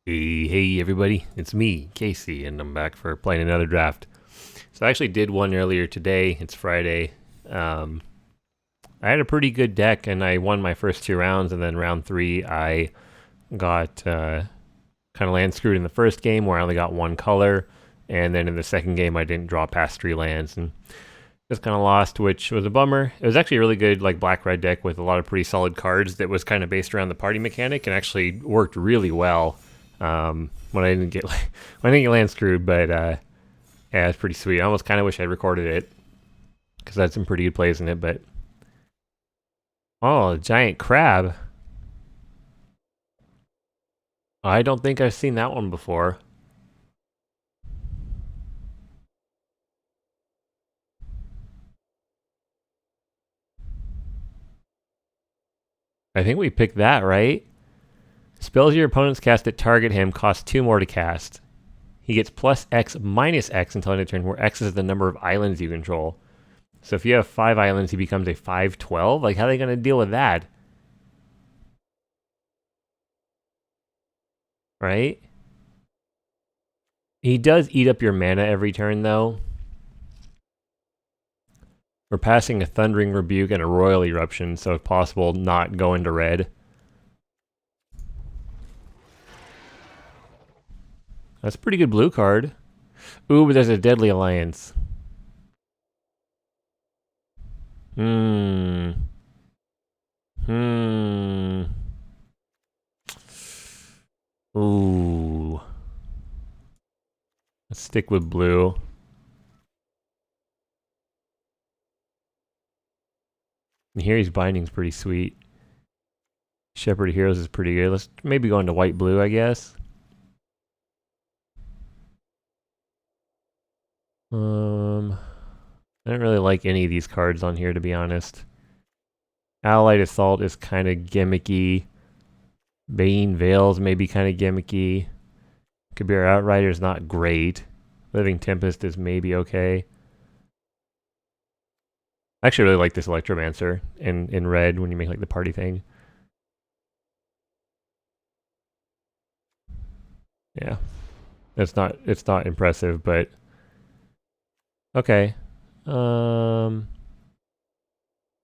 Hey everybody, it's me, Casey, and I'm back for playing another draft. So I actually did one earlier today. It's Friday. Um, I had a pretty good deck, and I won my first two rounds. And then round three, I got kind of land screwed in the first game, where I only got one color, and then in the second game, I didn't draw past three lands, and just kind of lost, which was a bummer. It was actually a really good like black red deck with a lot of pretty solid cards that was kind of based around the party mechanic and actually worked really well. When I didn't get when I didn't get land screwed, but yeah, it's pretty sweet. I almost kind of wish I'd recorded it because I had some pretty good plays in it. But oh, a giant crab! I don't think I've seen that one before. I think we picked that right. Spells your opponents cast that target him cost 2 more to cast. He gets plus X minus X until end of turn, where X is the number of islands you control. So if you have 5 islands, he becomes a 5/12. Like, how are they going to deal with that? Right? He does eat up your mana every turn, though. We're passing a Thundering Rebuke and a Royal Eruption, so if possible, not go into red. That's a pretty good blue card. Ooh, but there's a Deadly Alliance. Hmm. Hmm. Ooh. Let's stick with blue. And Here's Binding's pretty sweet. Shepherd of Heroes is pretty good. Let's maybe go into white blue, I guess. I don't really like any of these cards on here, to be honest. Allied Assault is kind of gimmicky. Bane Veils may be kind of gimmicky. Kabir Outrider is not great. Living Tempest is maybe okay. I actually really like this Electromancer in red when you make like the party thing. Yeah. It's not impressive, but okay. Um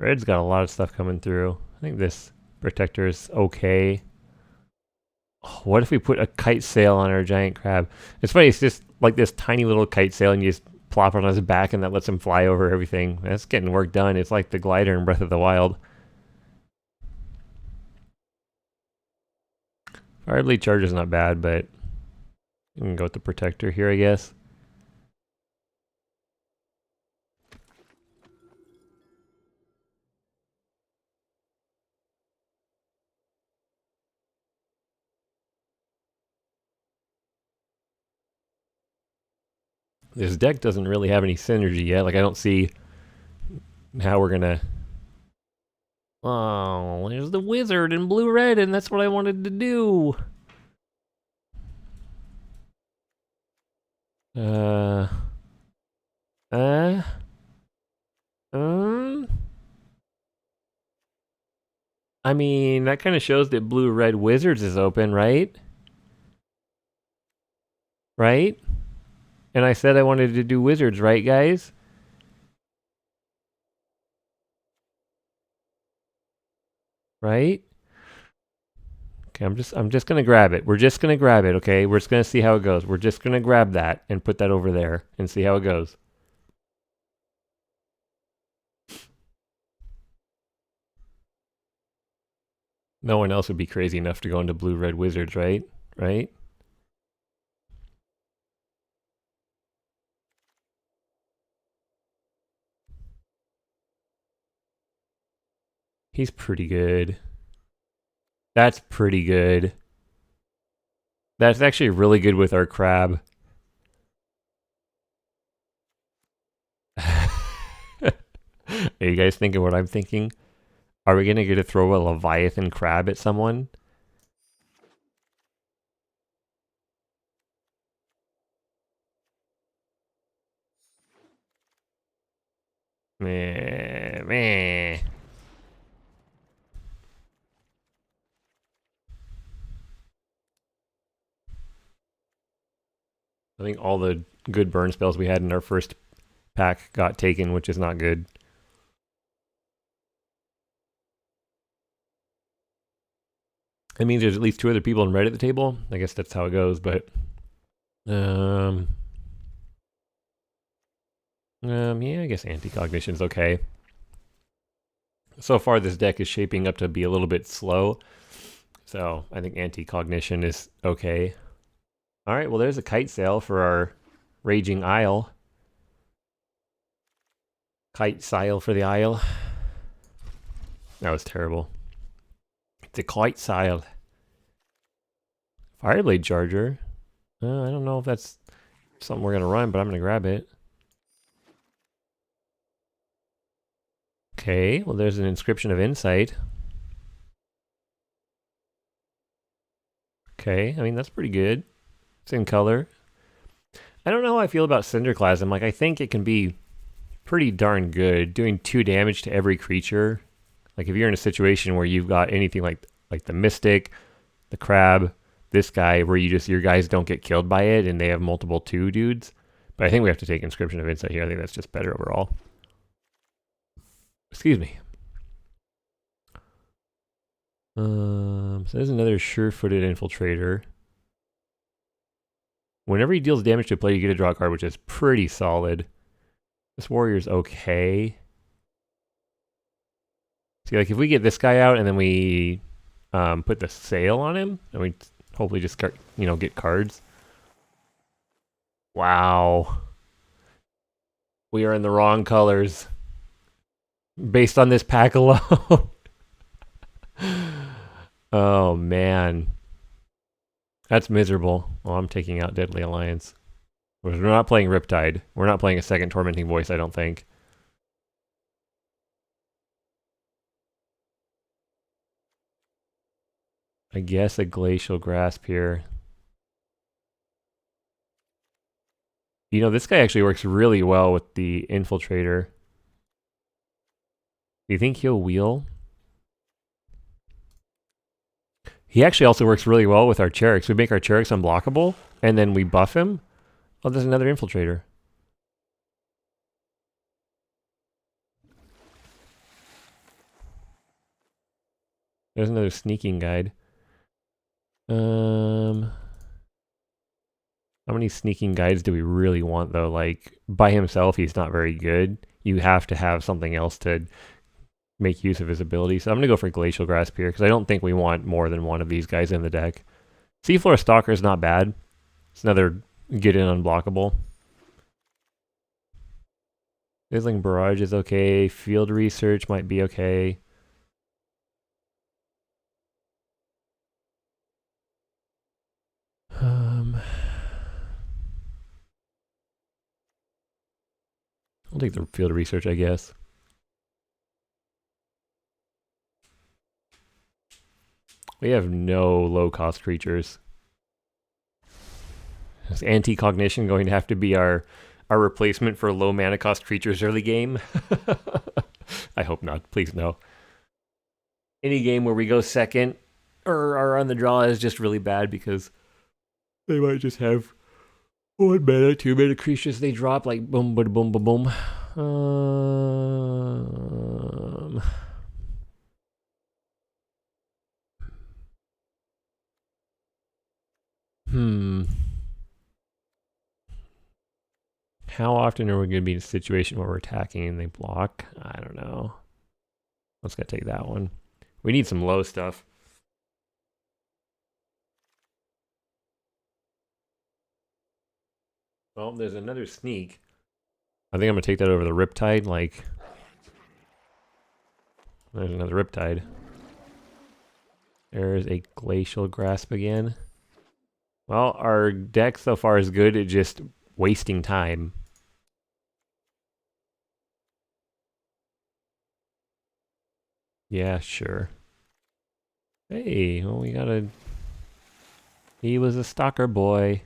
Red's got a lot of stuff coming through. I think this protector is okay. Oh, what if we put a kite sail on our giant crab? It's funny, it's just like this tiny little kite sail and you just plop it on his back and that lets him fly over everything. That's getting work done. It's like the glider in Breath of the Wild. Firebleed Charge is not bad, but we can go with the protector here, I guess. This deck doesn't really have any synergy yet. Like, I don't see how we're gonna. Oh, there's the wizard in blue red, and that's what I wanted to do. Uh. Uh. Um. I mean, that kind of shows that blue red wizards is open, right? Right? And I said I wanted to do wizards, right, guys? Right? Okay, I'm just gonna grab it. We're just gonna grab it, okay? We're just gonna see how it goes. We're just gonna grab that and put that over there and see how it goes. No one else would be crazy enough to go into blue red wizards, right? Right? He's pretty good. That's pretty good. That's actually really good with our crab. Are you guys thinking what I'm thinking? Are we gonna get to throw a Leviathan crab at someone? Meh, meh. I think all the good burn spells we had in our first pack got taken, which is not good. It means there's at least 2 other people in red at the table. I guess that's how it goes, but yeah, I guess Anti-Cognition's okay. So far, this deck is shaping up to be a little bit slow, so I think Anti-Cognition is okay. All right, well, there's a kite sail for our Raging Isle. Kite sail for the Isle. That was terrible. It's a kite sail. Fireblade Charger. I don't know if that's something we're going to run, but I'm going to grab it. Okay, well, there's an Inscription of Insight. Okay, I mean, that's pretty good. It's in color. I don't know how I feel about Cinderclasm. Like, I think it can be pretty darn good, doing 2 damage to every creature. Like, if you're in a situation where you've got anything like the Mystic, the Crab, this guy, where your guys don't get killed by it, and they have multiple 2 dudes. But I think we have to take Inscription of Insight here. I think that's just better overall. Excuse me. So there's another sure-footed Infiltrator. Whenever he deals damage to a player, you get a draw card, which is pretty solid. This warrior's okay. See, like, if we get this guy out and then we put the sail on him, and we hopefully just get cards. Wow. We are in the wrong colors. Based on this pack alone. Oh, man. That's miserable. Well, I'm taking out Deadly Alliance. We're not playing Riptide. We're not playing a second Tormenting Voice, I don't think. I guess a Glacial Grasp here. You know, this guy actually works really well with the Infiltrator. Do you think he'll wheel? He actually also works really well with our Cheriks. We make our Cheriks unblockable, and then we buff him. Oh, there's another Infiltrator. There's another Sneaking Guide. How many Sneaking Guides do we really want, though? Like, by himself, he's not very good. You have to have something else to make use of his ability. So I'm going to go for Glacial Grasp here, because I don't think we want more than one of these guys in the deck. Seafloor Stalker is not bad. It's another get-in unblockable. Sizzling Barrage is okay. Field Research might be okay. I'll take the Field Research, I guess. We have no low-cost creatures. Is Anti-Cognition going to have to be our replacement for low mana cost creatures early game? I hope not. Please no. Any game where we go second or are on the draw is just really bad because they might just have 1 mana, 2 mana creatures they drop like boom, boom, boom, boom, boom. How often are we going to be in a situation where we're attacking and they block? I don't know. Let's go take that one. We need some low stuff. Well, there's another sneak. I think I'm going to take that over the Riptide. Like, there's another Riptide. There's a Glacial Grasp again. Well, our deck so far is good at just wasting time. Yeah, sure. Hey, well, we got a... He was a stalker boy.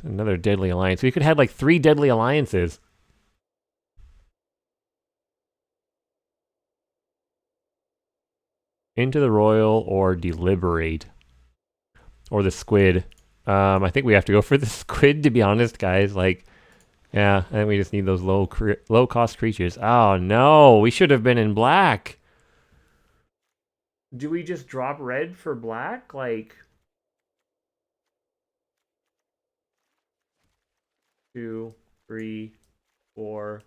Another Deadly Alliance. We could have like 3 Deadly Alliances. Into the Royal or Deliberate. Or the Squid. I think we have to go for the squid, to be honest, guys. Like, yeah, I think we just need those low cost creatures. Oh no, we should have been in black. Do we just drop red for black? Like, 2, 3, 4.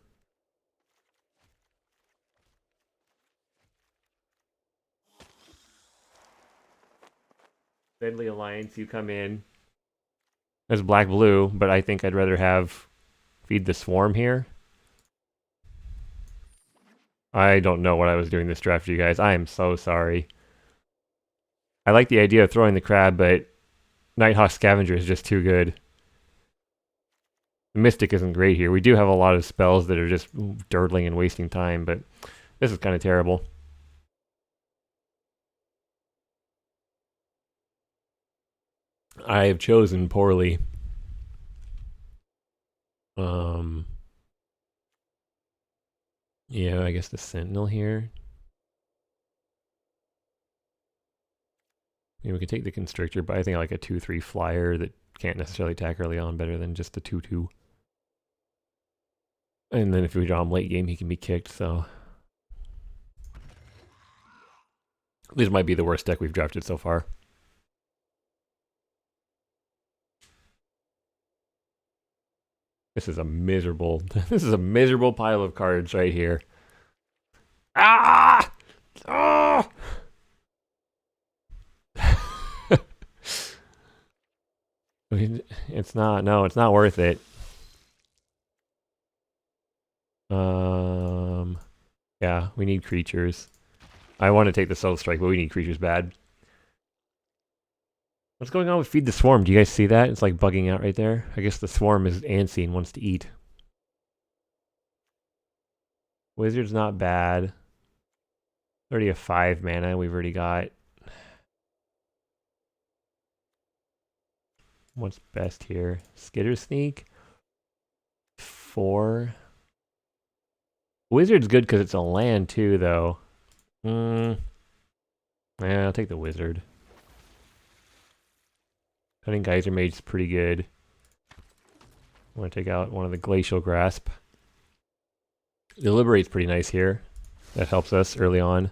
Deadly Alliance, you come in. There's black blue, but I think I'd rather have feed the swarm here. I don't know what I was doing this draft, you guys. I am so sorry. I like the idea of throwing the crab, but Nighthawk Scavenger is just too good. The Mystic isn't great here. We do have a lot of spells that are just durdling and wasting time, but this is kind of terrible. I have chosen poorly. Yeah, I guess the Sentinel here. Yeah, we could take the Constrictor, but I think I like a 2/3 flyer that can't necessarily attack early on better than just the 2/2. And then if we draw him late game, he can be kicked, so... This might be the worst deck we've drafted so far. This is a miserable... this is a miserable pile of cards right here. Ah! Ah! It's not, no, it's not worth it. Yeah, we need creatures. I want to take the Soul Strike, but we need creatures bad. What's going on with Feed the Swarm? Do you guys see that? It's like bugging out right there. I guess the swarm is antsy and wants to eat. Wizard's not bad. Already a 5 mana we've already got. What's best here? Skitter Sneak? 4. Wizard's good because it's a land too, though. Yeah, I'll take the Wizard. I think Geyser Mage's pretty good. I want to take out one of the Glacial Grasp. The Liberate's pretty nice here. That helps us early on.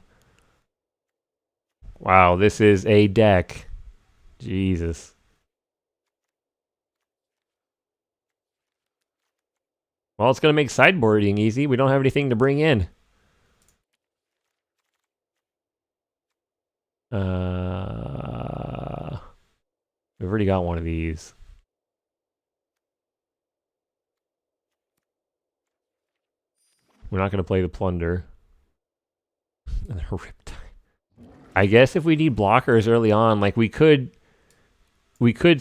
Wow, this is a deck. Jesus. Well, it's going to make sideboarding easy. We don't have anything to bring in. We've already got one of these. We're not going to play the Plunder. Riptide. I guess if we need blockers early on, like we could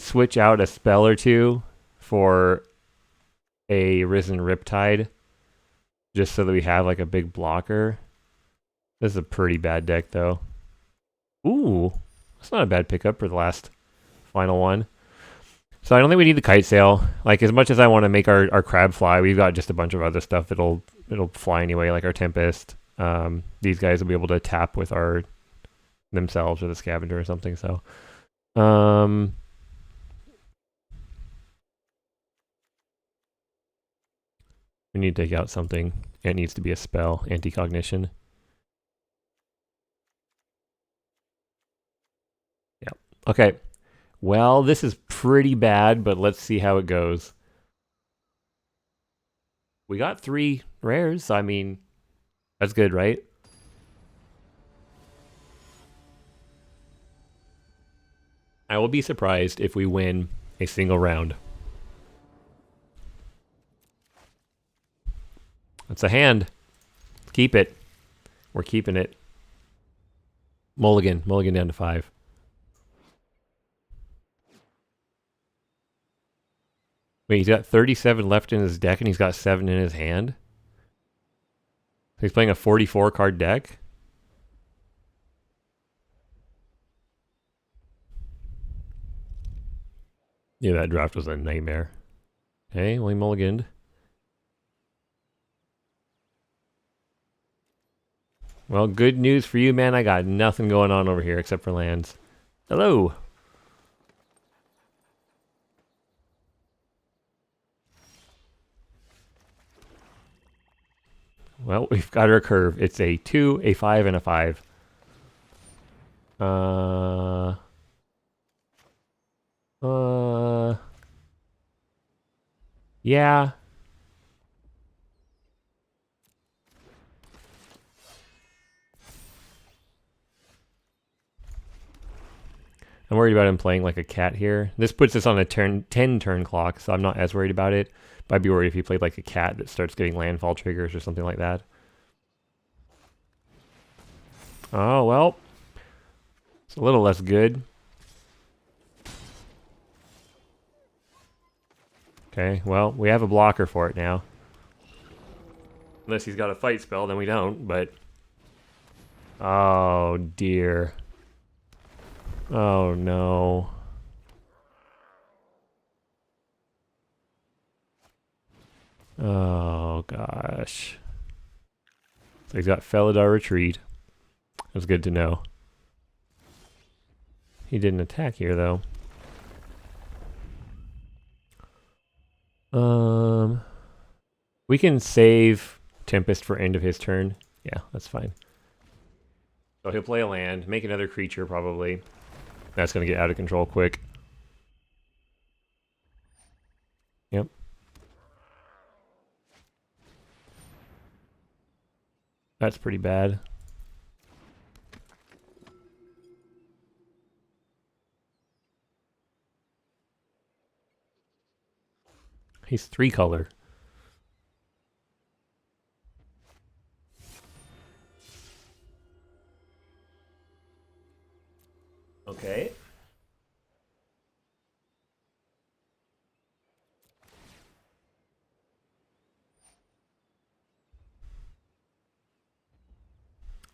switch out a spell or two for a Risen Riptide, just so that we have like a big blocker. This is a pretty bad deck though. Ooh, that's not a bad pickup for the last final one. So I don't think we need the Kite Sail. Like, as much as I want to make our crab fly, we've got just a bunch of other stuff it'll fly anyway, like our Tempest. These guys will be able to tap with our themselves or the Scavenger or something. So, we need to take out something. It needs to be a spell, Anti-Cognition. Yep. Okay. Well, this is pretty bad, but let's see how it goes. We got 3 rares, so I mean, that's good, right? I will be surprised if we win a single round. It's a hand. Keep it. We're keeping it. Mulligan. Mulligan down to 5. Wait, he's got 37 left in his deck and he's got 7 in his hand? He's playing a 44 card deck? Yeah, that draft was a nightmare. Okay, well, he mulliganed. Well, good news for you, man. I got nothing going on over here except for lands. Hello. Well, we've got our curve. It's a 2, a 5, and a 5. Yeah. I'm worried about him playing like a cat here. This puts us on a 10 turn clock, so I'm not as worried about it. But I'd be worried if he played like a cat that starts getting landfall triggers or something like that. Oh, well. It's a little less good. Okay, well, we have a blocker for it now. Unless he's got a fight spell, then we don't, but... Oh, dear. Oh, no. Oh, gosh. So he's got Felidar Retreat. That's good to know. He didn't attack here, though. We can save Tempest for end of his turn. Yeah, that's fine. So he'll play a land, make another creature, probably. That's going to get out of control quick. Yep. That's pretty bad. He's 3-color. Okay.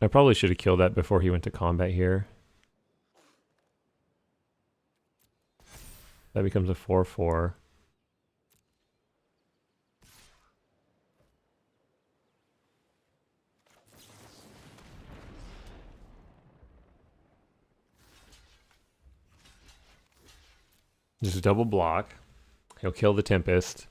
I probably should have killed that before he went to combat here. That becomes a 4/4. Just double block. He'll kill the Tempest.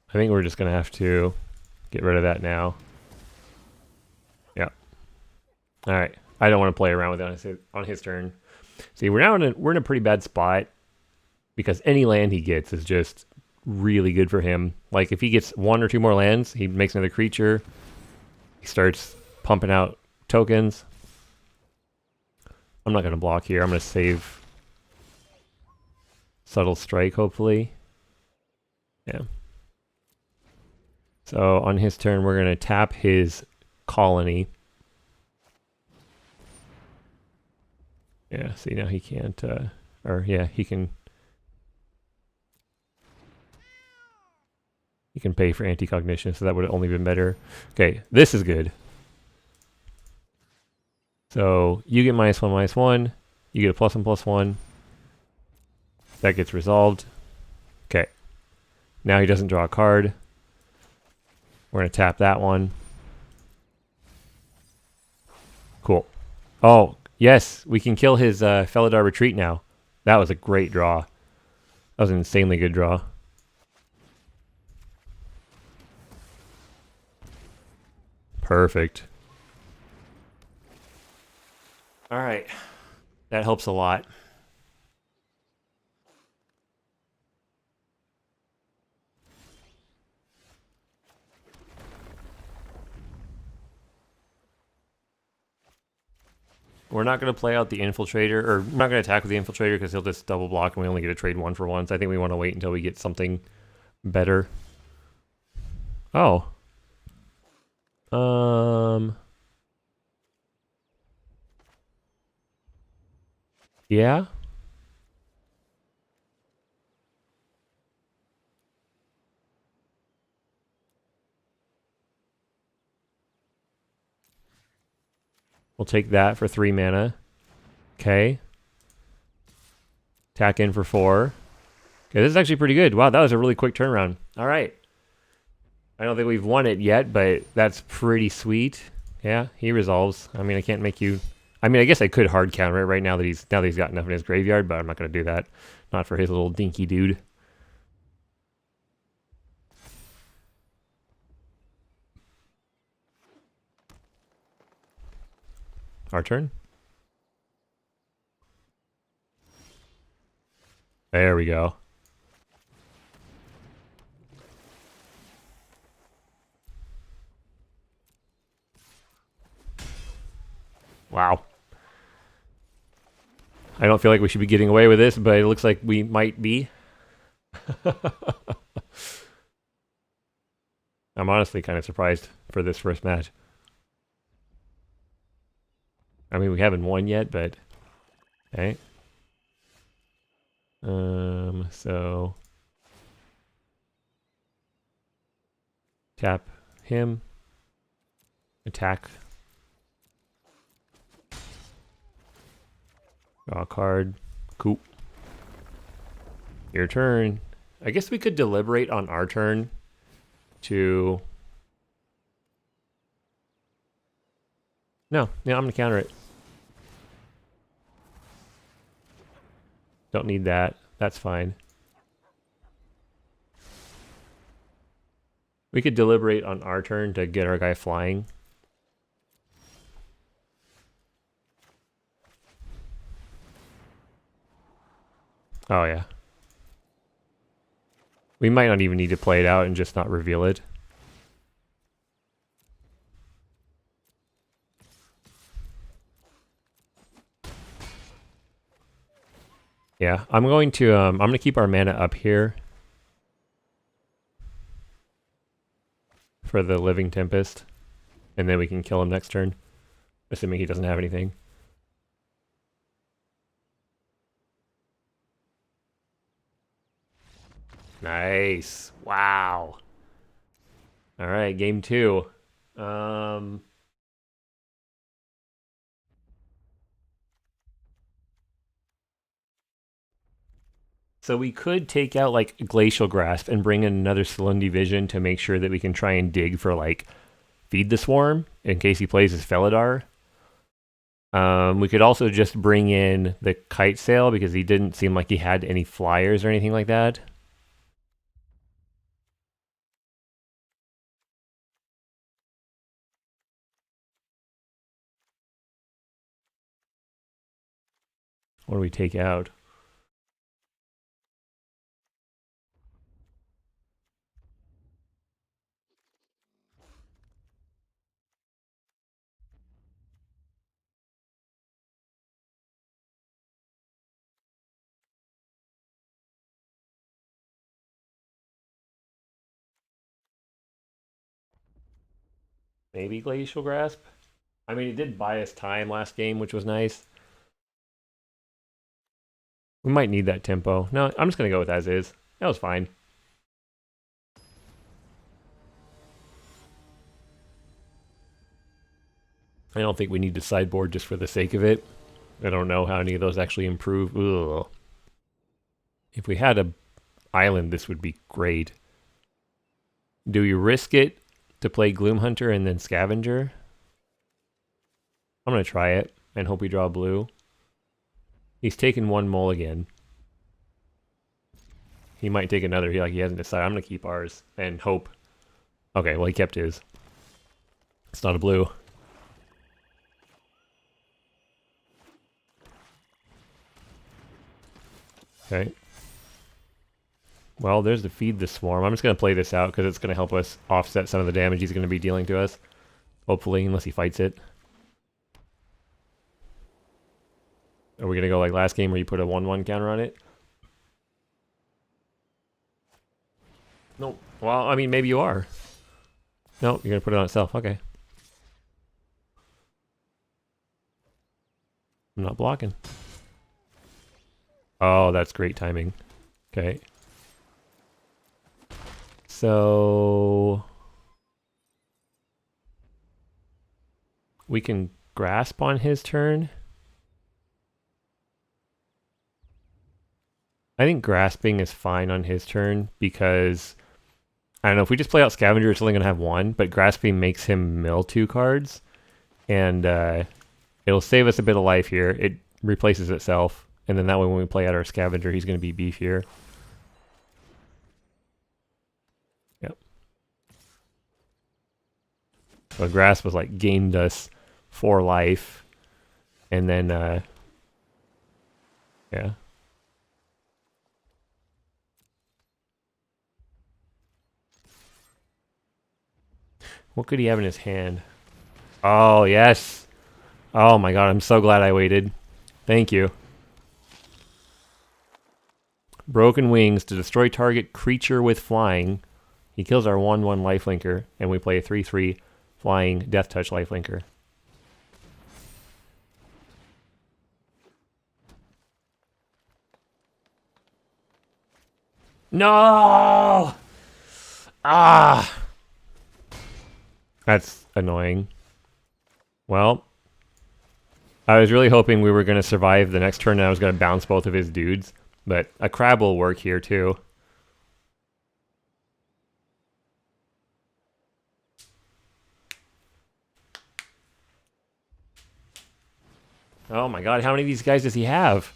I think we're just going to have to get rid of that now. Yeah. All right. I don't want to play around with it on his turn. See, we're in a pretty bad spot because any land he gets is just really good for him. Like if he gets 1 or 2 more lands, he makes another creature. He starts pumping out tokens. I'm not going to block here. I'm going to save Subtle Strike, hopefully. Yeah. So on his turn, we're going to tap his colony. Yeah, see, now he can't, or yeah, he can pay for anti-cognition, so that would have only been better. Okay, this is good. So you get -1/-1, you get a +1/+1. That gets resolved. Okay. Now he doesn't draw a card. We're going to tap that one. Cool. Oh, yes, we can kill his Felidar Retreat now. That was a great draw. That was an insanely good draw. Perfect. All right. That helps a lot. We're not going to play out the Infiltrator, or we're not going to attack with the Infiltrator because he'll just double block and we only get to trade 1 for 1. So I think we want to wait until we get something better. Oh. Yeah. We'll take that for 3 mana. Okay. Tack in for 4. Okay, this is actually pretty good. Wow, that was a really quick turnaround. All right. I don't think we've won it yet, but that's pretty sweet. Yeah, he resolves. I mean, I can't make you I mean, I guess I could hard counter it right now that he's got enough in his graveyard, but I'm not going to do that. Not for his little dinky dude. Our turn. There we go. Wow. I don't feel like we should be getting away with this, but it looks like we might be. I'm honestly kind of surprised for this first match. I mean, we haven't won yet, but... Okay. So... Tap him. Attack. Draw a card. Cool. Your turn. I guess we could deliberate on our turn to... No, yeah, I'm going to counter it. Don't need that. That's fine. We could deliberate on our turn to get our guy flying. Oh, yeah. We might not even need to play it out and just not reveal it. Yeah, I'm going to keep our mana up here for the Living Tempest, and then we can kill him next turn, assuming he doesn't have anything. Nice. Wow. All right, game 2. So we could take out like Glacial Grasp and bring in another Salundi Vision to make sure that we can try and dig for like Feed the Swarm in case he plays as Felidar. We could also just bring in the Kite Sail because he didn't seem like he had any flyers or anything like that. What do we take out? Maybe Glacial Grasp? I mean, it did buy us time last game, which was nice. We might need that tempo. No, I'm just going to go with as is. That was fine. I don't think we need to sideboard just for the sake of it. I don't know how any of those actually improve. Ugh. If we had a island, this would be great. Do you risk it to play Gloomhunter and then Scavenger? I'm going to try it and hope we draw blue. He's taken one mulligan. He might take another. He hasn't decided. I'm going to keep ours and hope. Okay, well, he kept his. It's not a blue. Okay. Well, there's the Feed the Swarm. I'm just going to play this out because it's going to help us offset some of the damage he's going to be dealing to us. Hopefully, unless he fights it. Are we going to go like last game where you put a 1/1 counter on it? No. Well, I mean, maybe you are. No, you're going to put it on itself. Okay. I'm not blocking. Oh, that's great timing. Okay. So... we can grasp on his turn. I think grasping is fine on his turn because, I don't know, if we just play out Scavenger, it's only going to have one, but grasping makes him mill 2 cards. And It'll save us a bit of life here. It replaces itself. And then that way when we play out our scavenger, he's going to be beefier. Yep. So Grasp was like gained us 4 life. And then, yeah. What could he have in his hand? Oh, yes. Oh my god, I'm so glad I waited. Thank you. Broken Wings to destroy target creature with flying. He kills our 1/1 lifelinker, and we play a 3/3 flying Death Touch lifelinker. No! Ah! That's annoying. Well, I was really hoping we were going to survive the next turn and I was going to bounce both of his dudes. But a crab will work here too. Oh my god, how many of these guys does he have?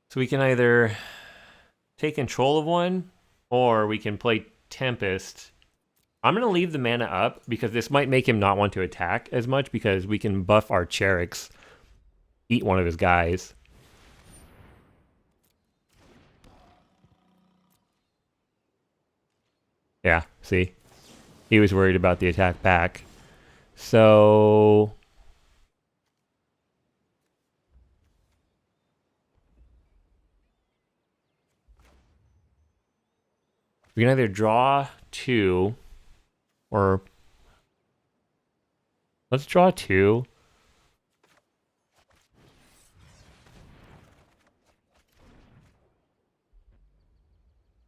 So we can either take control of one, or we can play Tempest. I'm going to leave the mana up, because this might make him not want to attack as much, because we can buff our Cheriks, eat one of his guys. Yeah, see? He was worried about the attack back. So... we can either draw 2, or... let's draw 2.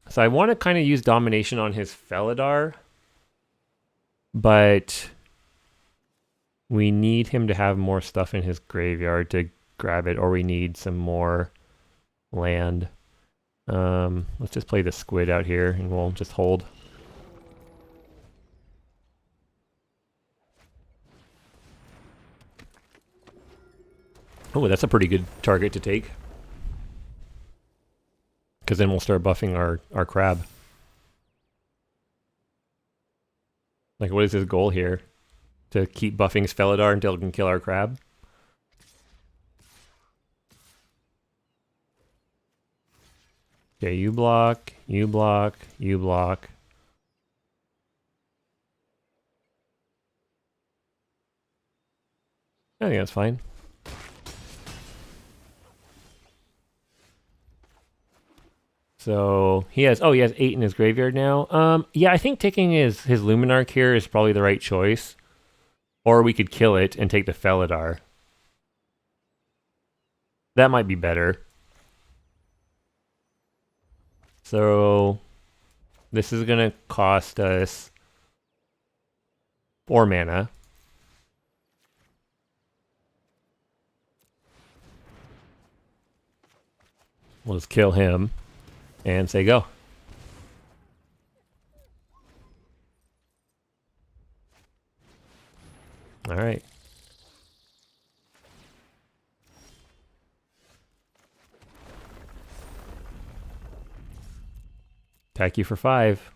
So I want to kind of use Domination on his Felidar, but we need him to have more stuff in his graveyard to grab it, or we need some more land. Let's just play the squid out here, and we'll just hold. Oh, that's a pretty good target to take. Because then we'll start buffing our crab. Like, what is his goal here? To keep buffing his Felidar until it can kill our crab? Okay, you block, you block, you block. I think that's fine. So he has 8 in his graveyard now. Yeah, I think taking his Luminarch here is probably the right choice. Or we could kill it and take the Felidar. That might be better. So this is gonna cost us 4 mana. We'll just kill him and say go. All right. Attack you for 5.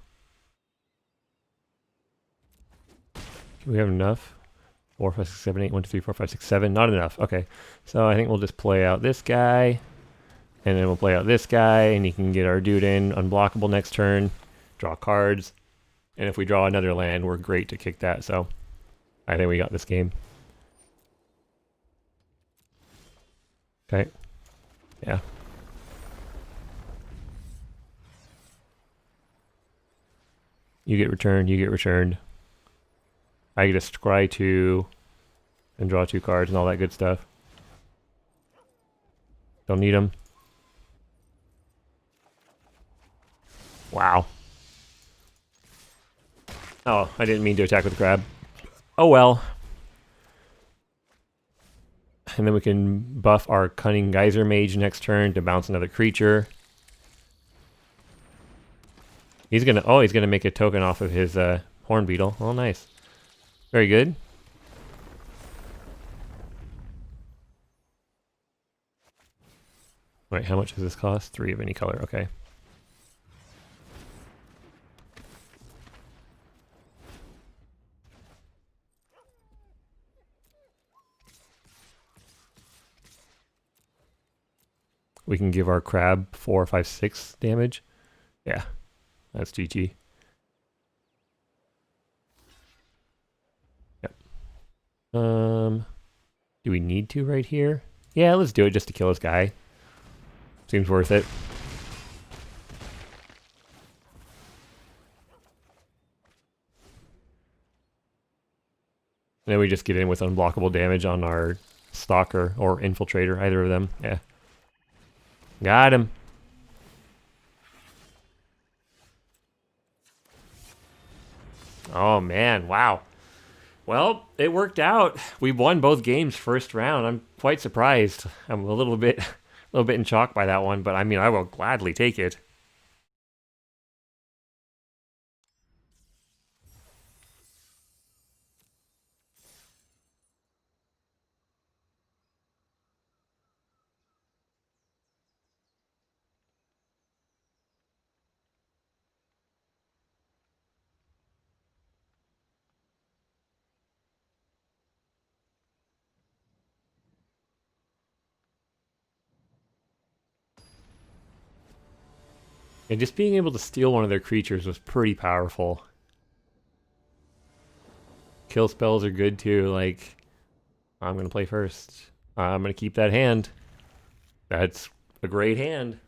Do we have enough? 4, 5, 6, 7, 8. 1, 2, 3, 4, 5, 6, 7. Not enough. Okay. So I think we'll just play out this guy. And then we'll play out this guy, and he can get our dude in, unblockable next turn, draw cards. And if we draw another land, we're great to kick that. So I think we got this game. Okay. Yeah. You get returned, you get returned. I get to scry 2 and draw 2 cards and all that good stuff. Don't need them. Wow. Oh, I didn't mean to attack with the crab. Oh well. And then we can buff our Cunning Geyser Mage next turn to bounce another creature. He's gonna make a token off of his Horn Beetle. Oh, nice. Very good. Wait, how much does this cost? 3 of any color. Okay. We can give our crab 4, 5, 6 damage. Yeah, that's GG. Yep. Do we need to right here? Yeah, let's do it just to kill this guy. Seems worth it. And then we just get in with unblockable damage on our Stalker or Infiltrator, either of them. Yeah. Got him. Oh man, wow. Well, it worked out. We won both games first round. I'm quite surprised. I'm a little bit in shock by that one, but I mean, I will gladly take it. And just being able to steal one of their creatures was pretty powerful. Kill spells are good too. Like, I'm going to play first. I'm going to keep that hand. That's a great hand.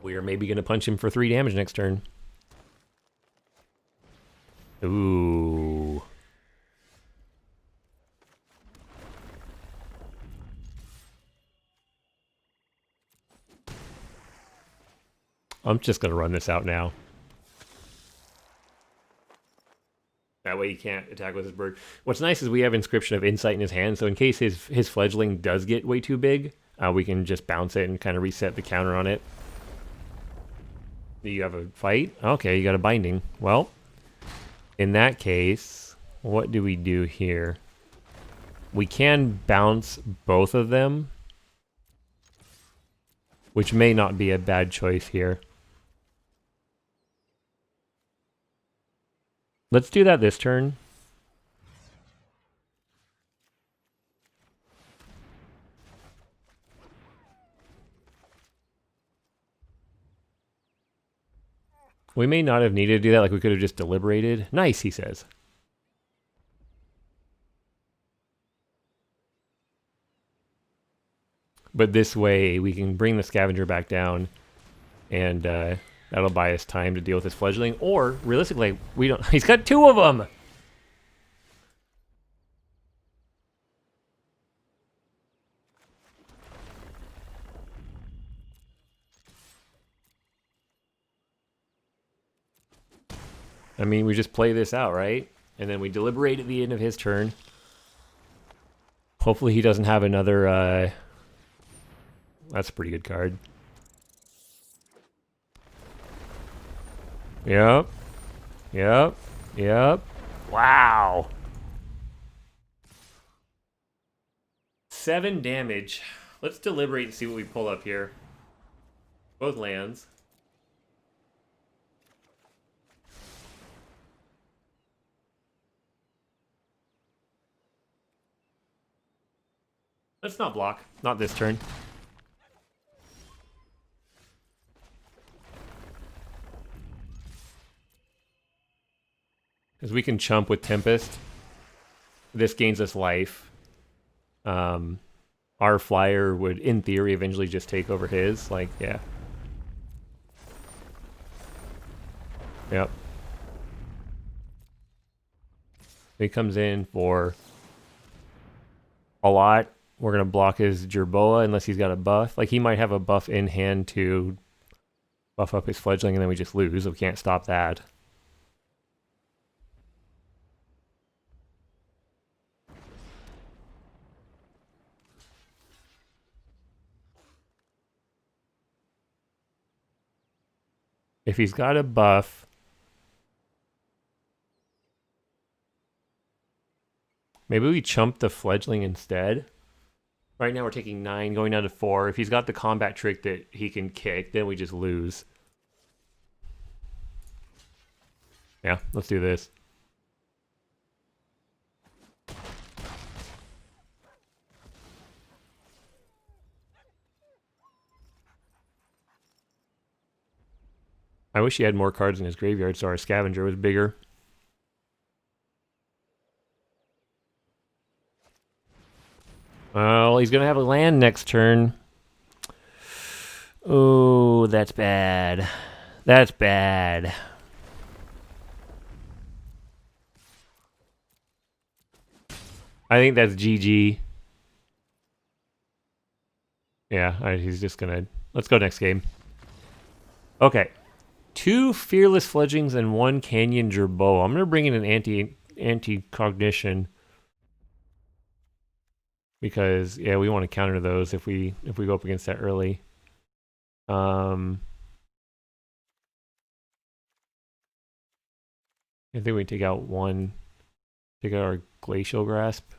We are maybe going to punch him for 3 damage next turn. Ooh. I'm just going to run this out now. That way he can't attack with his bird. What's nice is we have Inscription of Insight in his hand, so in case his fledgling does get way too big, we can just bounce it and kind of reset the counter on it. Do you have a fight? Okay, you got a binding. Well, in that case, what do we do here? We can bounce both of them, which may not be a bad choice here. Let's do that this turn. We may not have needed to do that, like we could have just deliberated. Nice, he says. But this way, we can bring the Scavenger back down, and that'll buy us time to deal with his fledgling. Or, realistically, we don't... He's got 2 of them! I mean, we just play this out, right? And then we deliberate at the end of his turn. Hopefully he doesn't have another... That's a pretty good card. Yep. Yep. Yep. Wow. 7 damage. Let's deliberate and see what we pull up here. Both lands. Let's not block. Not this turn. Because we can chump with Tempest. This gains us life. Our flyer would, in theory, eventually just take over his. Like, yeah. Yep. He comes in for a lot. we're gonna block his Jerboa unless he's got a buff. Like he might have a buff in hand to buff up his fledgling, and then we just lose. We can't stop that. If he's got a buff, maybe we chump the fledgling instead. Right now we're taking 9, going down to 4. If he's got the combat trick that he can kick, then we just lose. Yeah, let's do this. I wish he had more cards in his graveyard so our scavenger was bigger. Well, he's going to have a land next turn. Oh, that's bad. That's bad. I think that's GG. Yeah, he's just going to... Let's go next game. Okay. 2 Fearless Fledglings and 1 Canyon Jerboa. I'm going to bring in an anti-cognition. Because, yeah, we want to counter those if we go up against that early. I think we take out our Glacial Grasp.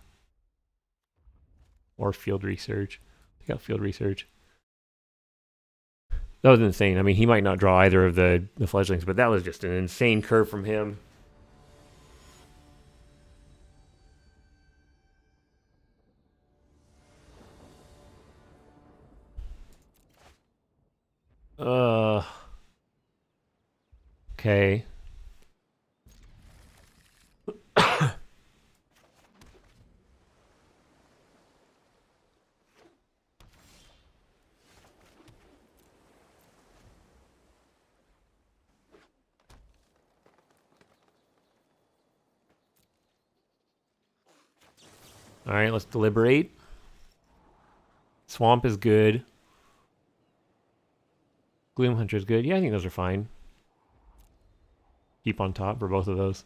Or Field Research. Take out Field Research. That was insane. I mean, he might not draw either of the fledglings, but that was just an insane curve from him. Okay. All right, let's deliberate. Swamp is good. Gloom Hunter is good. Yeah, I think those are fine. Keep on top for both of those.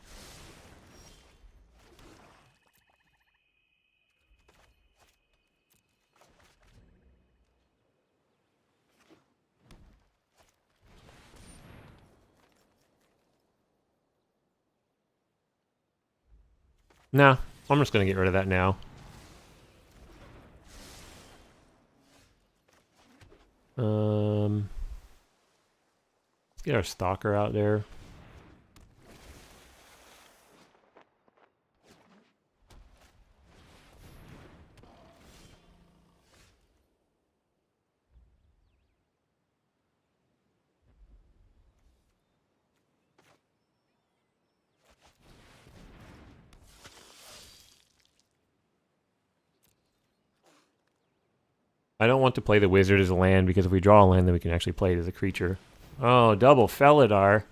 Nah, I'm just going to get rid of that now. Let's get our Stalker out there. I don't want to play the wizard as a land, because if we draw a land, then we can actually play it as a creature. Oh, double Felidar.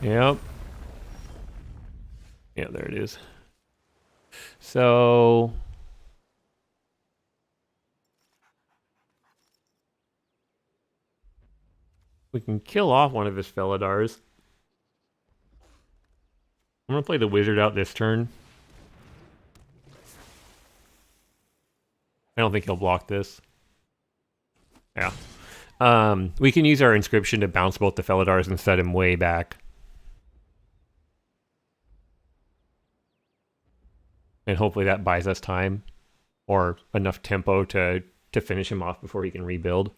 Yep. Yeah, there it is. So... we can kill off one of his Felidars. I'm going to play the wizard out this turn. I don't think he'll block this. Yeah. We can use our inscription to bounce both the Felidars and set him way back. And hopefully that buys us time. Or enough tempo to finish him off before he can rebuild.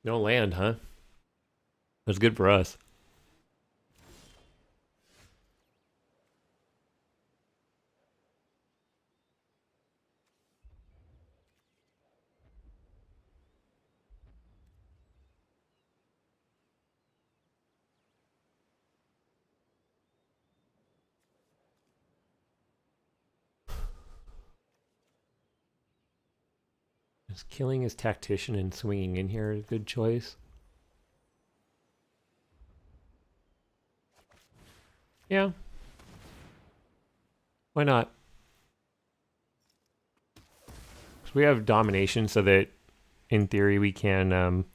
No land, huh? That's good for us. Is killing his tactician and swinging in here a good choice? Yeah. Why not? So we have domination so that, in theory, we can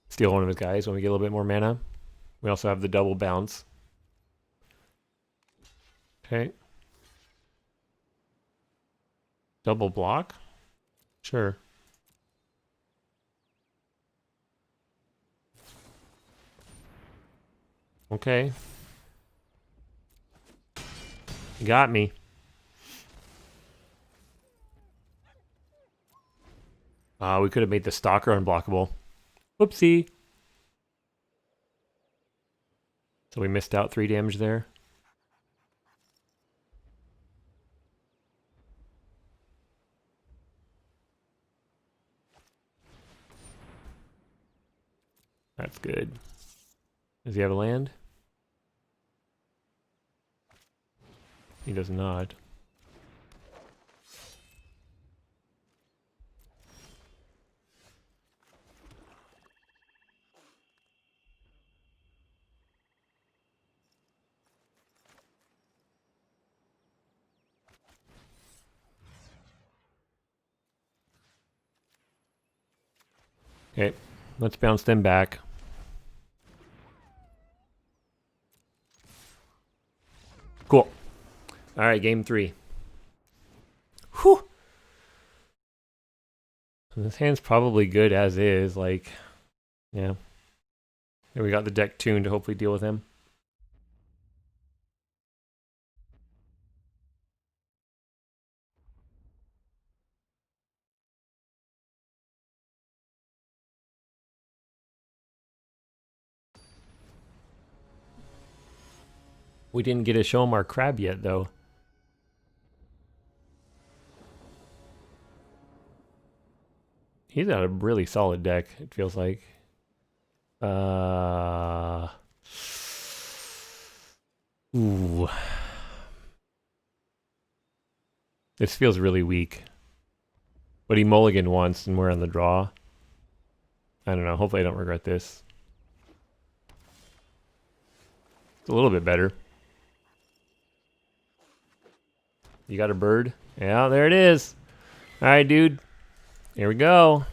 steal one of his guys when we get a little bit more mana. We also have the double bounce. Okay. Double block? Sure. Okay. You got me. We could have made the stalker unblockable. Whoopsie. So we missed out 3 damage there. That's good. Does he have a land? He does not. Okay, let's bounce them back. Cool. All right, game 3. Whew. This hand's probably good as is. Like, yeah. And we got the deck tuned to hopefully deal with him. We didn't get to show him our crab yet, though. He's got a really solid deck, it feels like. Ooh. This feels really weak. But he mulliganed once and we're on the draw. I don't know. Hopefully I don't regret this. It's a little bit better. You got a bird? Yeah, there it is. All right, dude. Here we go.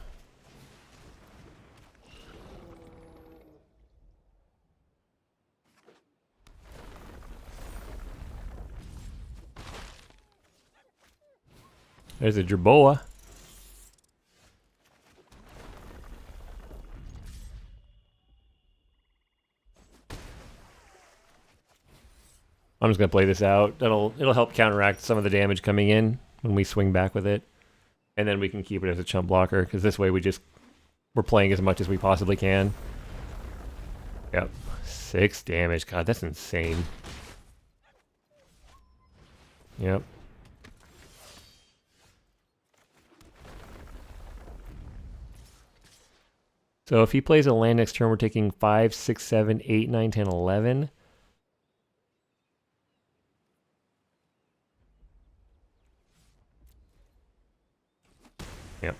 There's a Jerboa. I'm just gonna play this out. It'll help counteract some of the damage coming in when we swing back with it, and then we can keep it as a chump blocker because this way we're playing as much as we possibly can. Yep, 6 damage. God, that's insane. Yep. So if he plays a land next turn, we're taking 5, 6, 7, 8, 9, 10, 11. Yep.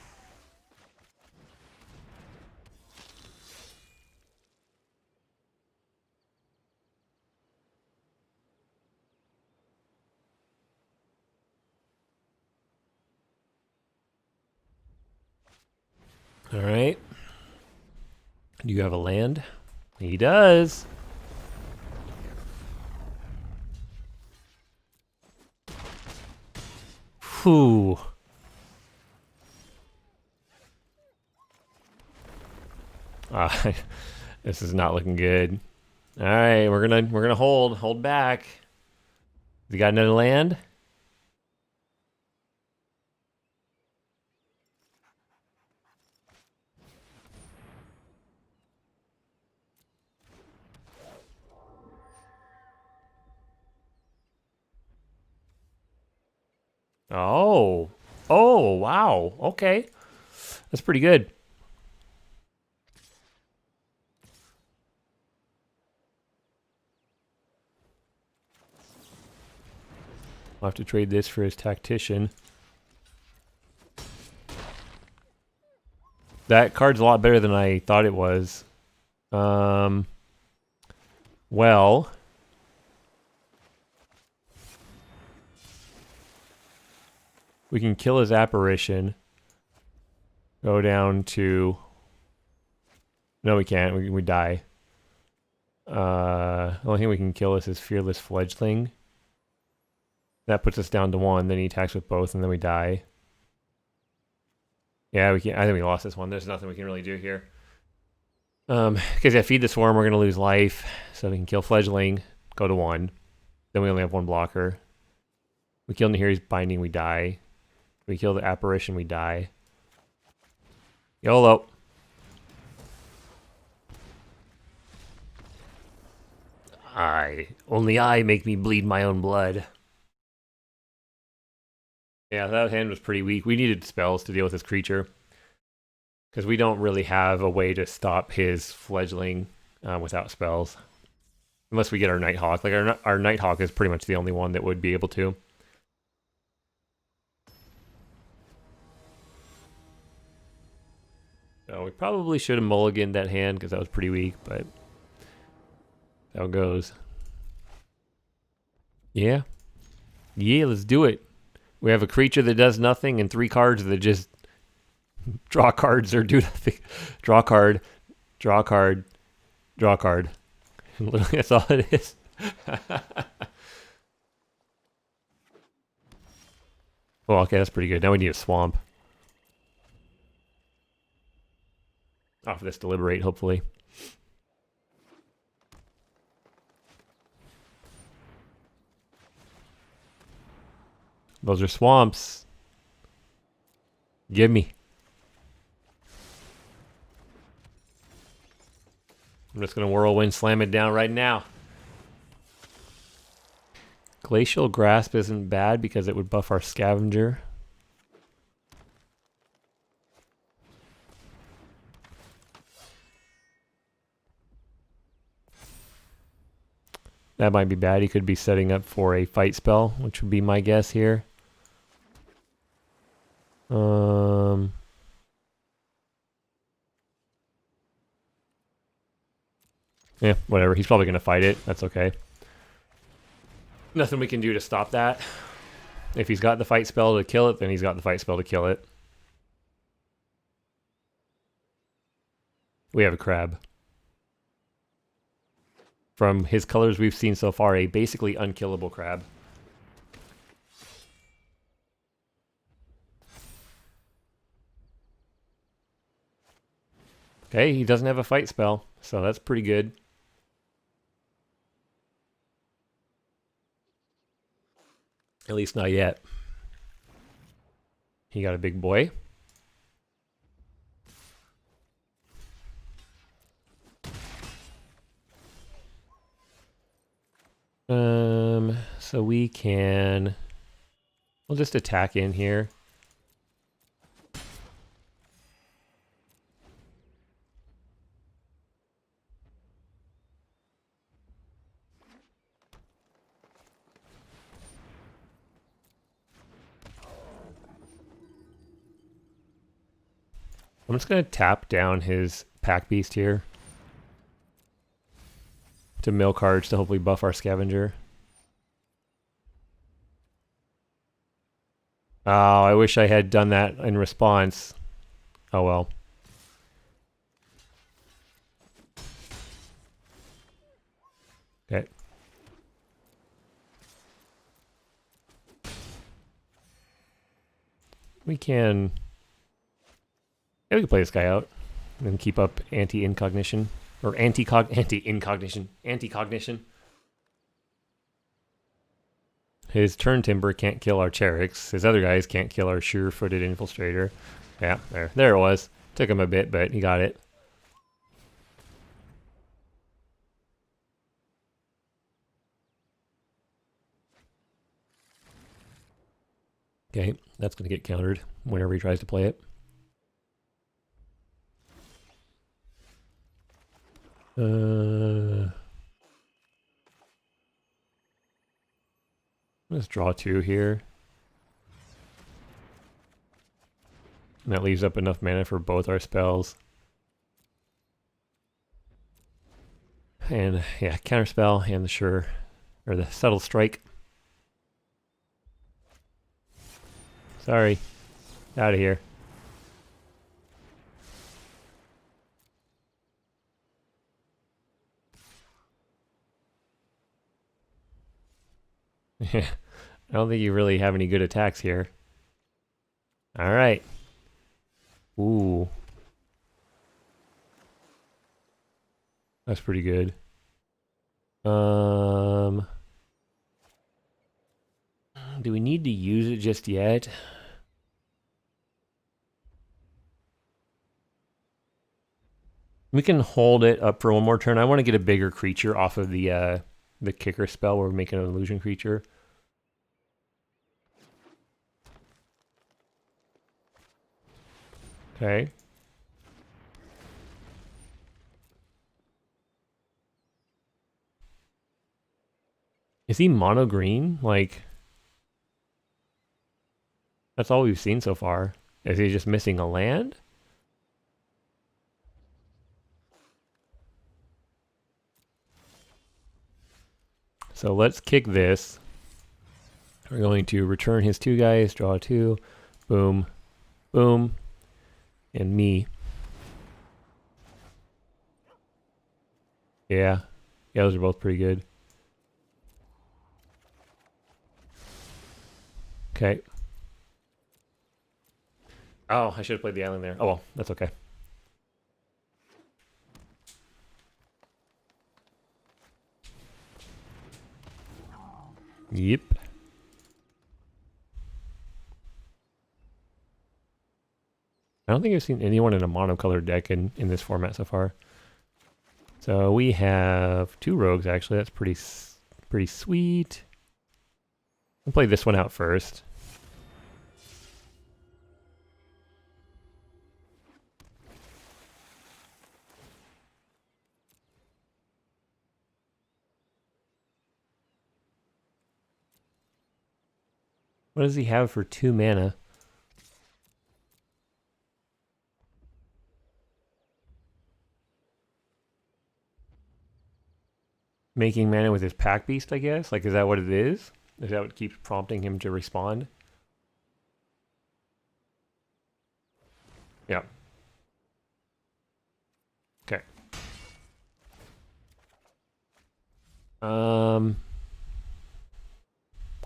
All right. Do you have a land? He does. Whew. This is not looking good. All right, we're gonna hold back. You got another land? Oh. Oh, wow. Okay. That's pretty good. I'll have to trade this for his tactician. That card's a lot better than I thought it was. Well, we can kill his apparition. Go down to... No, we can't. We die. The only thing we can kill is his Fearless Fledgling. That puts us down to 1. Then he attacks with both, and then we die. Yeah, we can. I think we lost this one. There's nothing we can really do here. Because yeah, feed the swarm, we're gonna lose life. So we can kill Fledgling, go to 1. Then we only have 1 blocker. We kill Nahiri's Binding, we die. We kill the apparition, we die. YOLO. Only I make me bleed my own blood. Yeah, that hand was pretty weak. We needed spells to deal with this creature. Because we don't really have a way to stop his Fledgling without spells. Unless we get our Nighthawk. Like, our Nighthawk is pretty much the only one that would be able to. So we probably should have mulliganed that hand because that was pretty weak, but that's how it goes. Yeah. Yeah, let's do it. We have a creature that does nothing and 3 cards that just draw cards or do nothing. Draw card, draw card, draw card. Literally, that's all it is. Well, okay, that's pretty good. Now we need a swamp. Off of this Deliberate, hopefully. Those are swamps. Give me. I'm just going to Whirlwind Slam it down right now. Glacial Grasp isn't bad because it would buff our Scavenger. That might be bad. He could be setting up for a fight spell, which would be my guess here. Yeah, whatever. He's probably going to fight it. That's okay. Nothing we can do to stop that. If he's got the fight spell to kill it, then he's got the fight spell to kill it. We have a crab. From his colors we've seen so far, a basically unkillable crab. Okay, he doesn't have a fight spell, so that's pretty good. At least not yet. He got a big boy. So we can... We'll just attack in here. I'm just going to tap down his Pack Beast here to mill cards to hopefully buff our Scavenger. Oh, I wish I had done that in response. Oh well. Okay. We can... Yeah, we can play this guy out and keep up anti-incognition. Or anti-incognition. Anti-cognition. His Turn Timber can't kill our Cherix. His other guys can't kill our Sure-Footed Infiltrator. Yeah, there it was. Took him a bit, but he got it. Okay, that's going to get countered whenever he tries to play it. Let's draw 2 here. And that leaves up enough mana for both our spells. And yeah, counterspell and the sure, or the subtle strike. Sorry. Out of here. I don't think you really have any good attacks here. Alright. Ooh. That's pretty good. Do we need to use it just yet? We can hold it up for one more turn. I want to get a bigger creature off of the kicker spell where we're making an illusion creature. Okay. Is he mono green? Like, that's all we've seen so far. Is he just missing a land? So let's kick this. We're going to return his 2 guys, draw 2, boom, boom, and me. Yeah, those are both pretty good. Okay. Oh, I should have played the island there. Oh well, that's okay. Yep. I don't think I've seen anyone in a monocolored deck in this format so far. So we have 2 rogues actually. That's pretty sweet. I'll play this one out first. What does he have for 2 mana? Making mana with his pack beast, I guess? Like, is that what it is? Is that what keeps prompting him to respond? Yeah. Okay.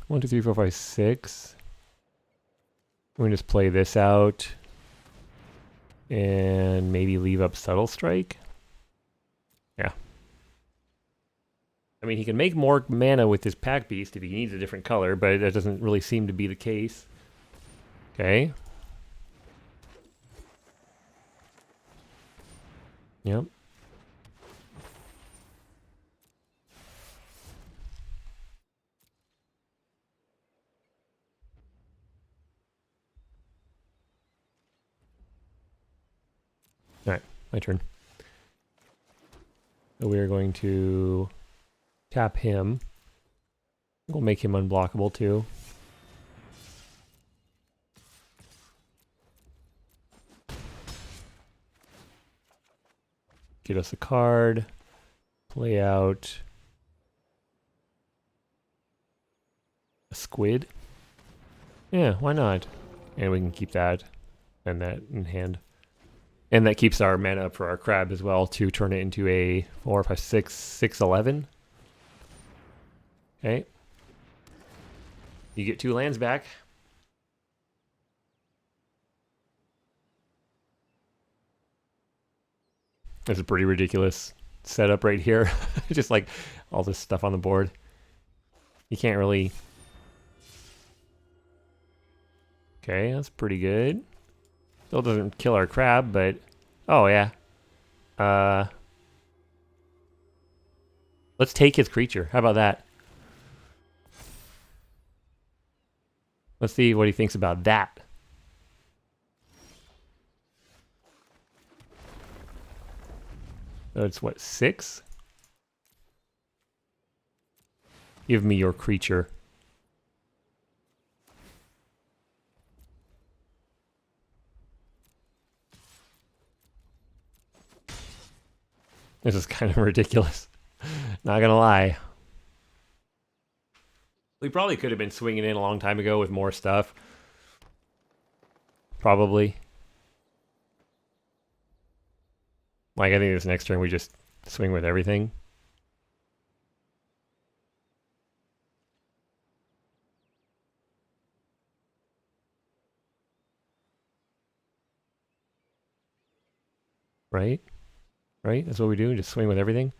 1, 2, 3, 4, 5, 6. We're gonna just play this out. And maybe leave up Subtle Strike. Yeah. I mean, he can make more mana with his pack beast if he needs a different color, but that doesn't really seem to be the case. Okay. Yep. Alright, my turn. So we are going to tap him. We'll make him unblockable too. Get us a card. Play out a squid. Yeah, why not? And we can keep that and that in hand. And that keeps our mana up for our crab as well to turn it into a 4, 5, 6, 6, 11. Okay. You get 2 lands back. This is a pretty ridiculous setup right here. Just like all this stuff on the board. You can't really... Okay, that's pretty good. Still doesn't kill our crab, but... Oh, yeah. Let's take his creature. How about that? Let's see what he thinks about that. So it's what, 6? Give me your creature. This is kind of ridiculous. Not gonna lie. We probably could have been swinging in a long time ago with more stuff. Probably. Like, I think this next turn we just swing with everything. Right? Right? That's what we do, just swing with everything.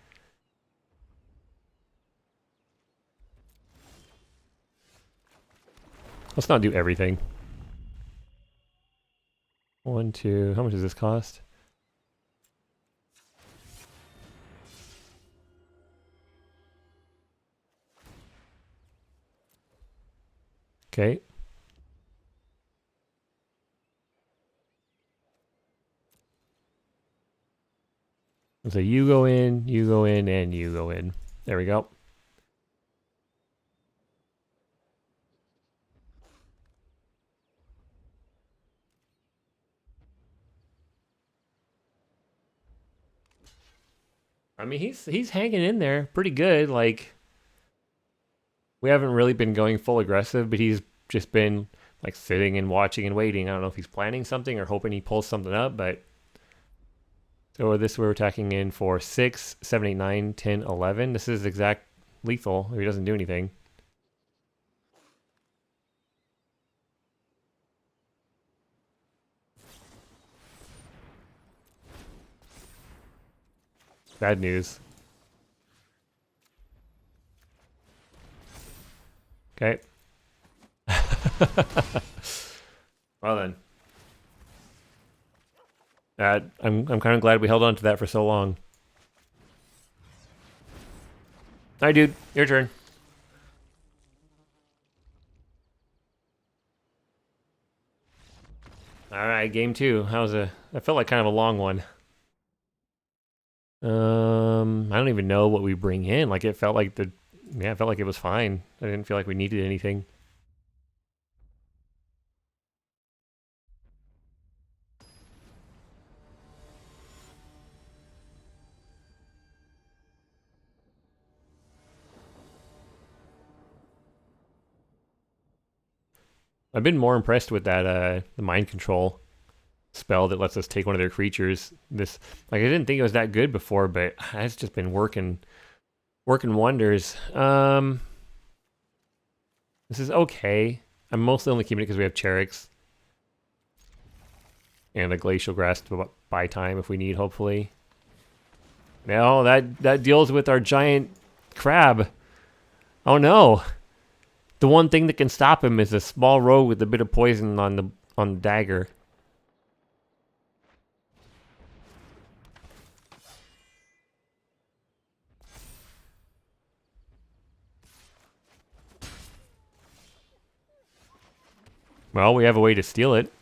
Let's not do everything. 1, 2, how much does this cost? Okay. So you go in, and you go in. There we go. I mean, he's hanging in there pretty good. Like, we haven't really been going full aggressive, but he's just been like sitting and watching and waiting. I don't know if he's planning something or hoping he pulls something up, but so this we're attacking in for 6, 7, 8, 9, 10, 11. This is exact lethal if he doesn't do anything. Bad news. Okay. Well then. I'm kind of glad we held on to that for so long. Alright, dude. Your turn. Alright, game 2. That felt like kind of a long one. I don't even know what we bring in. Like, it felt like it felt like it was fine. I didn't feel like we needed anything. I've been more impressed with that the mind control spell that lets us take one of their creatures. This, like, I didn't think it was that good before, but it's just been working wonders. This is okay. I'm mostly only keeping it because we have Cherix and a Glacial Grass to buy time if we need, hopefully. No, that deals with our giant crab. Oh no. The one thing that can stop him is a small rogue with a bit of poison on the dagger. Well, we have a way to steal it.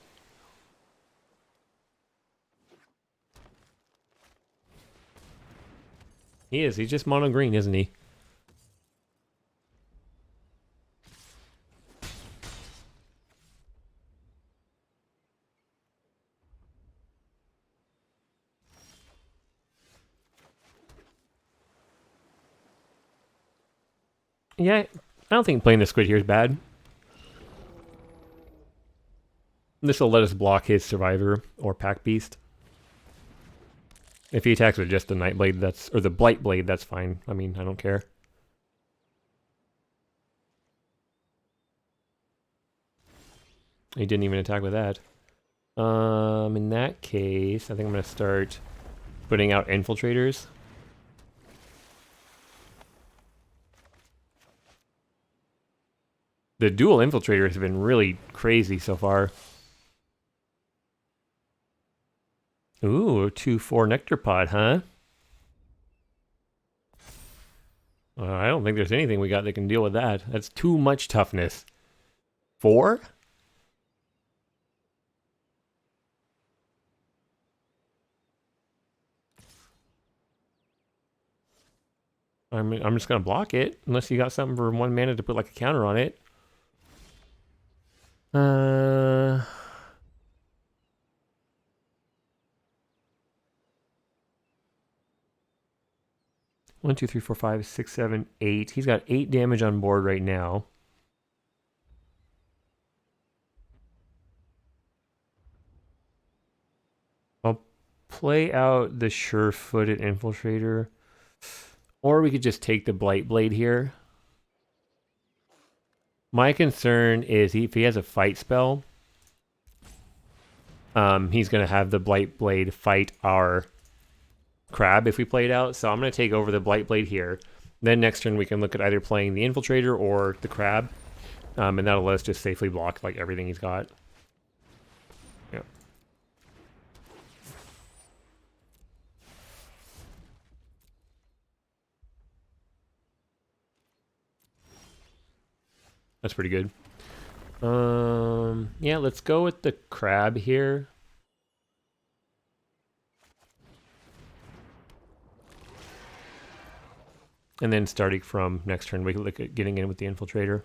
He is. He's just mono green, isn't he? Yeah, I don't think playing the squid here is bad. This will let us block his Survivor or Pack Beast. If he attacks with just the Nightblade, or the Blight Blade, that's fine. I mean, I don't care. He didn't even attack with that. In that case, I think I'm gonna start putting out Infiltrators. The dual Infiltrators have been really crazy so far. Ooh, 2/4 Nectar Pod, huh? I don't think there's anything we got that can deal with that. That's too much toughness. 4? I'm just gonna block it unless you got something for 1 mana to put like a counter on it. 1, 2, 3, 4, 5, 6, 7, 8. He's got 8 damage on board right now. I'll play out the sure-footed infiltrator. Or we could just take the Blight Blade here. My concern is if he has a fight spell, he's going to have the Blight Blade fight our crab if we play it out. So I'm going to take over the Blight Blade here. Then next turn we can look at either playing the infiltrator or the crab. And that'll let us just safely block like everything he's got. Yep. That's pretty good. Yeah, let's go with the crab here. And then starting from next turn, we can look at getting in with the infiltrator.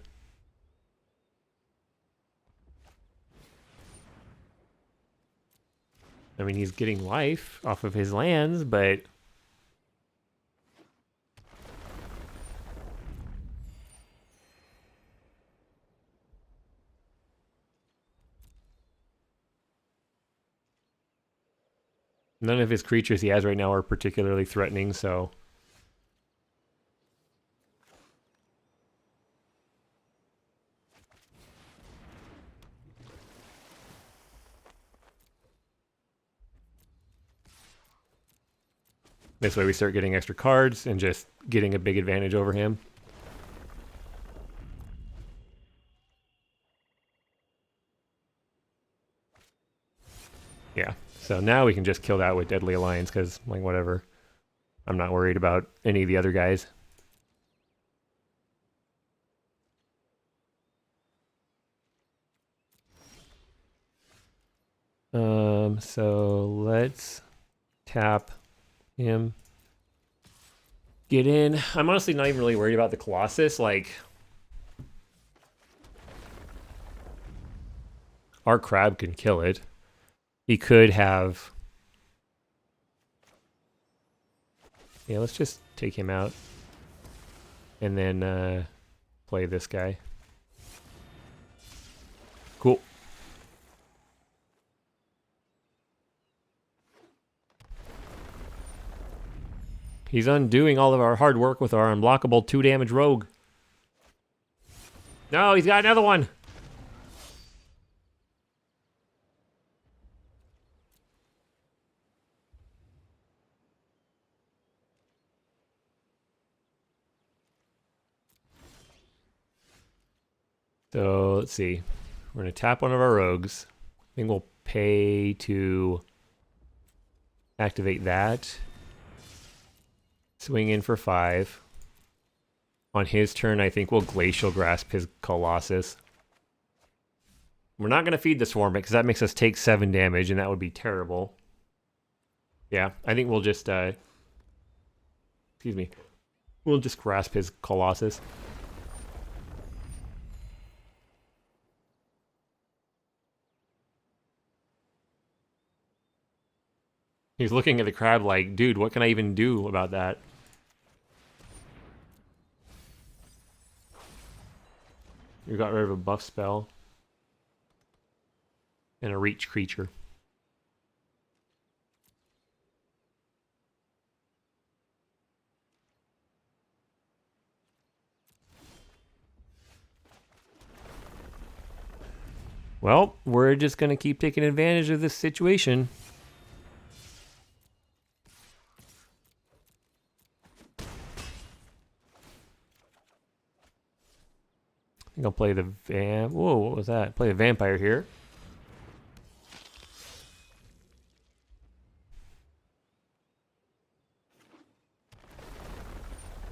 I mean, he's getting life off of his lands, but none of his creatures he has right now are particularly threatening, so... This way we start getting extra cards and just getting a big advantage over him. Yeah, so now we can just kill that with Deadly Alliance because, like, whatever. I'm not worried about any of the other guys. So let's tap him. Get in. I'm honestly not even really worried about the Colossus. Like, our crab can kill it. He could have... Yeah, let's just take him out. And then play this guy. Cool. He's undoing all of our hard work with our unblockable 2-damage rogue. No, he's got another one. So let's see. We're going to tap one of our rogues. I think we'll pay to activate that. Swing in for 5. On his turn, I think we'll Glacial Grasp his Colossus. We're not going to feed the Swarm because that makes us take 7 damage, and that would be terrible. Yeah, I think we'll just... excuse me. We'll just grasp his Colossus. He's looking at the crab like, dude, what can I even do about that? You got rid of a buff spell. And a reach creature. Well, we're just going to keep taking advantage of this situation. I think I'll play the Whoa, what was that? Play a vampire here.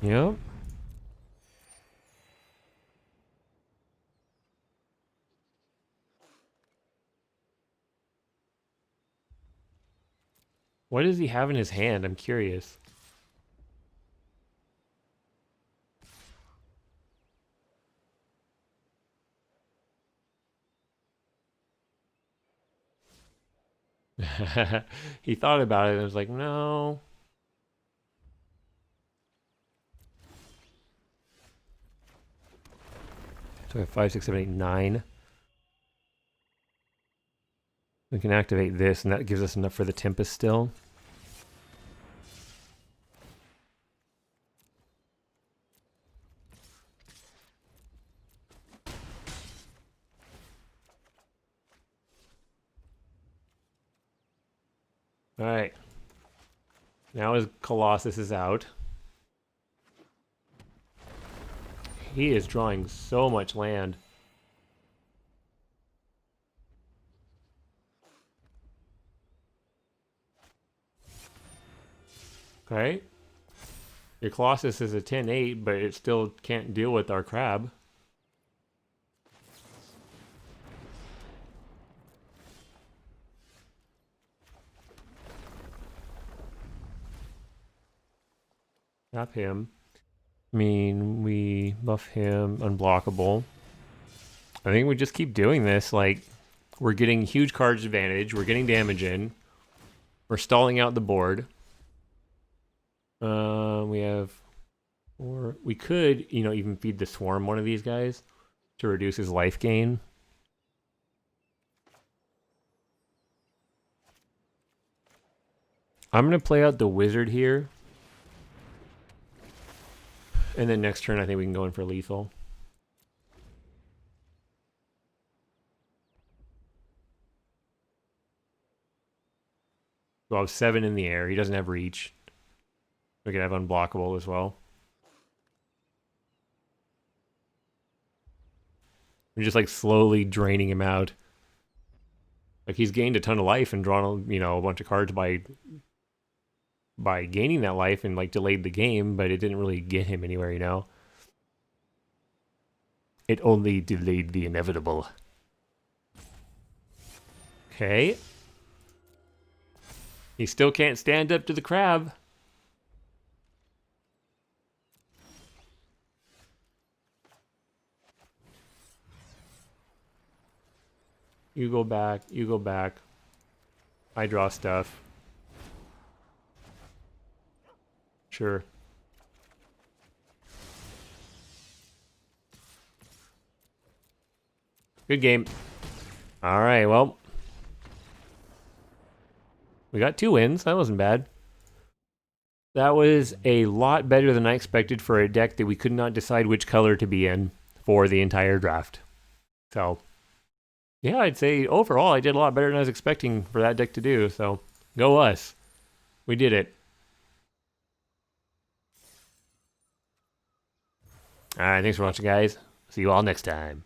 Yep. What does he have in his hand? I'm curious. He thought about it and was like, no. So I have 5, 6, 7, 8, 9. We can activate this, and that gives us enough for the Tempest still. Alright. Now his Colossus is out. He is drawing so much land. Okay. Your Colossus is a 10-8, but it still can't deal with our crab. Tap him. I mean, we buff him, unblockable. I think we just keep doing this. Like, we're getting huge cards advantage. We're getting damage in. We're stalling out the board. We have 4. We could, you know, even feed the Swarm one of these guys to reduce his life gain. I'm going to play out the Wizard here. And then next turn, I think we can go in for lethal. We'll have 7 in the air. He doesn't have reach. We can have unblockable as well. We're just like slowly draining him out. Like he's gained a ton of life and drawn, you know, a bunch of cards by gaining that life and like delayed the game, but it didn't really get him anywhere, you know. It only delayed the inevitable. Okay. He still can't stand up to the crab. You go back, you go back. I draw stuff. Sure. Good game. All right, well. We got 2 wins. That wasn't bad. That was a lot better than I expected for a deck that we could not decide which color to be in for the entire draft. So, yeah, I'd say overall I did a lot better than I was expecting for that deck to do. So, go us. We did it. All right, thanks for watching, guys. See you all next time.